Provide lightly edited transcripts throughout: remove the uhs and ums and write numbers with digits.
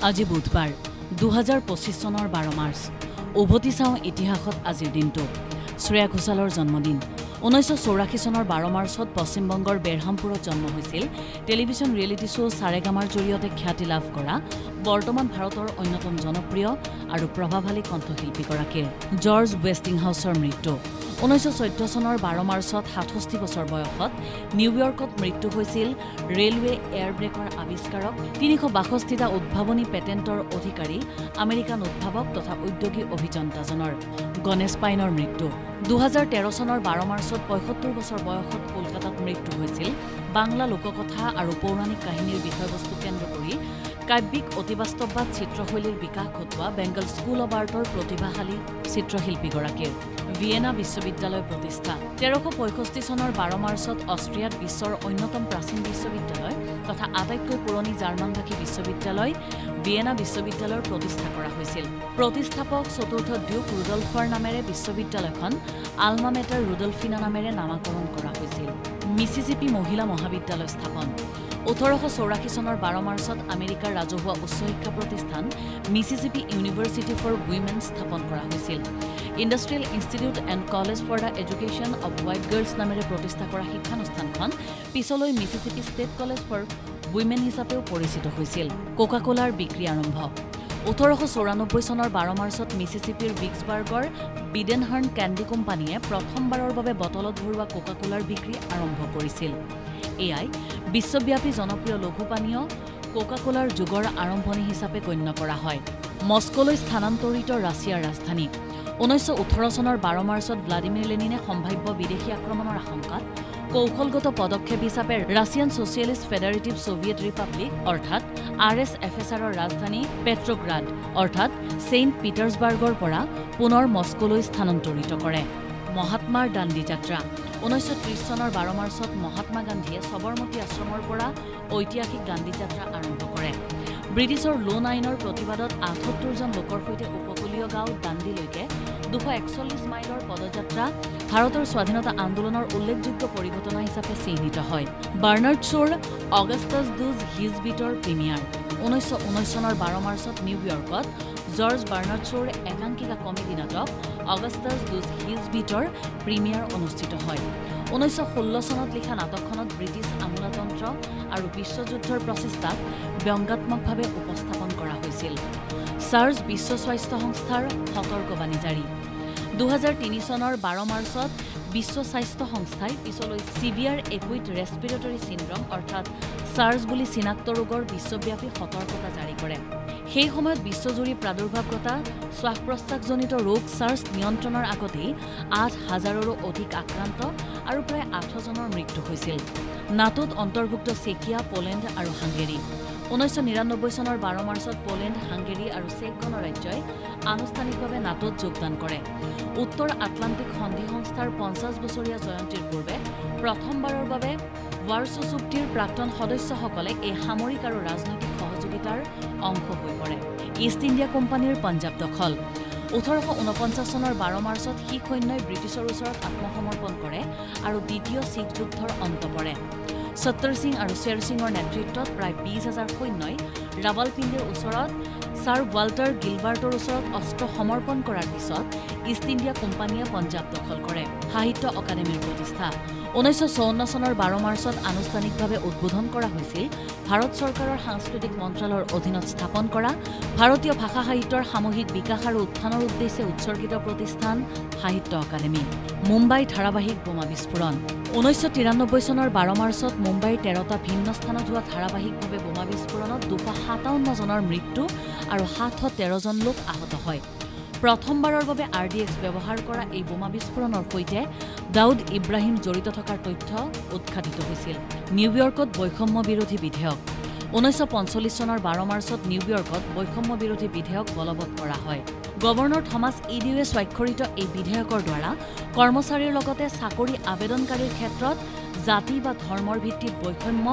আজি বুধবাৰ 2025 চনৰ 12 মাৰ্চ উভতি চাওঁ ইতিহাসত আজিৰ দিনটো শ্ৰেয়া ঘোষালৰ জন্মদিন 1984 চনৰ 12 মাৰ্চত পশ্চিমবংগৰ বেৰহামপুৰত জন্ম হৈছিল টেলিভিছন ৰিয়েলিটি শ্ব' সাৰেগামাৰ জৰিয়তে খ্যাতি লাভ কৰা বৰ্তমান ভাৰতৰ অন্যতম জনপ্ৰিয় আৰু প্ৰভাৱশালী কণ্ঠশিল্পীগৰাকীৰ জৰ্জ ৱেষ্টিংহাউছৰ মৃত্যু 1914 চনৰ 12 মাৰ্চত 67 বছৰ বয়সত নিউয়ৰ্কত মৃত্যু হৈছিল ৰেলৱে এয়াৰ ব্ৰেকৰ আৱিষ্কাৰক 362টা উদ্ভাৱনী পেটেণ্টৰ অধিকাৰী আমেৰিকান উদ্ভাৱক তথা উদ্যোগী অভিযন্তাজনৰ গণেশ পাইনৰ মৃত্যু 2013 চনৰ 12 মাৰ্চত 75 বছৰ বয়সত কলকাতাত মৃত্যু হৈছিল বাংলা লোককথা আৰু পৌৰাণিক কাহিনীৰ বিষয়বস্তু কেন্দ্ৰ কৰি কাব্যিক অতিবাস্তৱবাদ চিত্ৰশৈলীৰ বিকাশ ঘটোৱা বেংগল স্কুল অৱ আৰ্টৰ প্ৰতিভাশালী চিত্ৰশিল্পীগৰাকীৰ ভিয়েনা বিশ্ববিদ্যালয় প্ৰতিষ্ঠা 1365 চনৰ 12 মাৰ্চত অষ্ট্ৰিয়াত বিশ্বৰ অন্যতম প্ৰাচীন বিশ্ববিদ্যালয় তথা আটাইতকৈ পুৰণি জাৰ্মানভাষী বিশ্ববিদ্যালয় ভিয়েনা বিশ্ববিদ্যালয়ৰ প্ৰতিষ্ঠা কৰা হৈছিল প্ৰতিষ্ঠাপক চতুৰ্থ ডিউক ৰুডল্ফৰ নামেৰে বিশ্ববিদ্যালয়খন আলমা মেটাৰ ৰুডল্ফিনা নামেৰে নামাকৰণ কৰা হৈছিল মিছিছিপি মহিলা মহাবিদ্যালয় স্থাপন 1884 চনৰ 12 মাৰ্চত আমেৰিকাৰ ৰাজহুৱা উচ্চ শিক্ষা প্ৰতিষ্ঠান মিছিছিপি ইউনিভাৰ্চিটি ফৰ উইমেন স্থাপন কৰা হৈছিল Industrial Institute and College for the Education of White Girls নামেৰে প্ৰতিষ্ঠা কৰা শিক্ষানুষ্ঠানখন পিছলৈ Mississippi State College for Women হিচাপেও পৰিচিত হৈছিল কোকা কোলাৰ বিক্ৰী আৰম্ভ 1894 চনৰ 12 মাৰ্চত মিছিছিপিৰ ভিক্সবাৰ্গৰ বিডেনহাৰ্ণ কেণ্ডি কোম্পানীয়ে প্ৰথমবাৰৰ বাবে বটলত ভৰোৱা কোকা কোলাৰ বিক্ৰী আৰম্ভ কৰিছিল এয়াই বিশ্বব্যাপী জনপ্ৰিয় লঘু পানীয় কোকা কোলাৰ যুগৰ আৰম্ভণি হিচাপে গণ্য কৰা হয় মস্কোলৈ স্থানান্তৰিত ৰাছিয়াৰ ৰাজধানী 1918 চনৰ 12 মাৰ্চত ভ্লাডিমিৰ লেনিনে সম্ভাৱ্য বিদেশী আক্ৰমণৰ আশংকাত কৌশলগত পদক্ষেপ হিচাপে ৰাছিয়ান ছ'চিয়েলিষ্ট ফেডাৰেটিভ ছোভিয়েট ৰিপাব্লিক অৰ্থাৎ RSFSRৰ ৰাজধানী পেট্ৰগ্ৰাড অৰ্থাৎ ছেইণ্ট পিটাৰ্ছবাৰ্গৰ পৰা পুনৰ মস্কোলৈ স্থানান্তৰিত কৰে মহাত্মাৰ দাণ্ডী যাত্ৰা 1930 চনৰ 12 মাৰ্চত মহাত্মা গান্ধীয়ে সবৰমতী আশ্ৰমৰ পৰা ঐতিহাসিক দাণ্ডী যাত্ৰা আৰম্ভ কৰে ব্ৰিটিছৰ লোন আইনৰ প্ৰতিবাদত 78 জন লোকৰ সৈতে উপকূলীয় গাঁও দাণ্ডীলৈকে 241 মাইলৰ পদযাত্ৰা ভাৰতৰ স্বাধীনতা আন্দোলনৰ উল্লেখযোগ্য পৰিঘটনা হিচাপে চিহ্নিত হয় বাৰ্নাৰ্ড শ্ব'ৰ অগাষ্টাছ ডুজ হিজবিটৰ প্ৰিমিয়াৰ 1919 চনৰ 12 মাৰ্চত নিউয়ৰ্কত জৰ্জ বাৰ্নাৰ্ড শ্ব'ৰ একাংকিকা কমেডী নাটক অগাষ্টাছ ডুজ হিজবিটৰ প্ৰিমিয়াৰ অনুষ্ঠিত হয় 1916 চনত লিখা নাটকখনত ব্ৰিটিছ আমোলাতন্ত্ৰ আৰু বিশ্বযুদ্ধৰ প্ৰচেষ্টাক ব্যংগাত্মকভাৱে উপস্থাপন কৰা হৈছিল চাৰ্চ বিশ্ব স্বাস্থ্য সংস্থাৰ সতৰ্কবাণী জাৰি 2003 চনৰ 12 মাৰ্চত বিশ্ব স্বাস্থ্য সংস্থাই পিছলৈ চিভিয়াৰ একুইট ৰেছপিৰেটৰী চিণ্ড্ৰম অৰ্থাৎ চাৰ্চ বুলি চিনাক্ত ৰোগৰ বিশ্বব্যাপী সতৰ্কতা জাৰি কৰে সেই সময়ত বিশ্বজুৰি প্ৰাদুৰ্ভাৱ ঘটা শ্বাস প্ৰশ্বাসজনিত ৰোগ চাৰ্চ নিয়ন্ত্ৰণৰ আগতেই 8,000ৰো অধিক আক্ৰান্ত আৰু প্ৰায় 8 জনৰ মৃত্যু হৈছিল নাটোত অন্তৰ্ভুক্ত চেকিয়া পোলেণ্ড আৰু হাংগেৰী 1999 চনৰ 12 মাৰ্চত পোলেণ্ড হাংগেৰী আৰু চেক গণৰাজ্যই আনুষ্ঠানিকভাৱে নাটোত যোগদান কৰে উত্তৰ আটলাণ্টিক সন্ধি সংস্থাৰ 50 বছৰীয়া জয়ন্তীৰ পূৰ্বে প্ৰথমবাৰৰ বাবে ৱাৰ্ছো চুক্তিৰ প্ৰাক্তন সদস্যসকলে এই সামৰিক আৰু ৰাজনৈতিক সহযোগিতাৰ অংশ হৈ পৰে ইষ্ট ইণ্ডিয়া কোম্পানীৰ পঞ্জাৱ দখল 1849 চনৰ 12 মাৰ্চত শিখ সৈন্যই ব্ৰিটিছৰ ওচৰত আত্মসমৰ্পণ কৰে আৰু দ্বিতীয় শিখ যুদ্ধৰ অন্ত পৰে সত্তৰ সিং আৰু শ্বেৰ সিঙৰ নেতৃত্বত প্ৰায় 20,000 সৈন্যই ৰাৱালপিণ্ডিৰ ওচৰত ছাৰ ৱাল্টাৰ গিলবাৰ্টৰ ওচৰত অস্ত্ৰ সমৰ্পণ কৰাৰ পিছত ইষ্ট ইণ্ডিয়া কোম্পানীয়ে পঞ্জাৱ দখল কৰে সাহিত্য অকাডেমীৰ প্ৰতিষ্ঠা 1954 চনৰ 12 মাৰ্চত আনুষ্ঠানিকভাৱে উদ্বোধন কৰা হৈছিল ভাৰত চৰকাৰৰ সাংস্কৃতিক মন্ত্ৰালয়ৰ অধীনত স্থাপন কৰা ভাৰতীয় ভাষা সাহিত্যৰ সামূহিক বিকাশ আৰু উত্থানৰ উদ্দেশ্যে উৎসৰ্গিত প্ৰতিষ্ঠান সাহিত্য অকাডেমী মুম্বাই ধাৰাবাহিক বোমা বিস্ফোৰণ 1993 চনৰ 12 মাৰ্চত মুম্বাইৰ 13টা ভিন্ন স্থানত হোৱা ধাৰাবাহিকভাৱে বোমা বিস্ফোৰণত 257 জনৰ মৃত্যু আৰু 713 জন লোক আহত হয় প্ৰথমবাৰৰ বাবে RDX ব্যৱহাৰ কৰা এই বোমা বিস্ফোৰণৰ সৈতে দাউদ ইব্ৰাহিম জড়িত থকাৰ তথ্য উদ্ঘাটিত হৈছিল নিউয়ৰ্কত বৈষম্য বিৰোধী বিধেয়ক 1945 চনৰ 12 মাৰ্চত নিউয়ৰ্কত বৈষম্য বিৰোধী বিধেয়ক বলবৎ কৰা হয় গভৰ্ণৰ থমাছ ইডিউৱে স্বাক্ষৰিত এই বিধেয়কৰ দ্বাৰা কৰ্মচাৰীৰ লগতে চাকৰি আবেদনকাৰীৰ ক্ষেত্ৰত জাতি বা ধৰ্মৰ ভিত্তিত বৈষম্য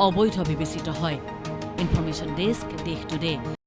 অবৈধ বিবেচিত হয় ইনফৰমেশ্যন ডেস্ক দেশ টুডে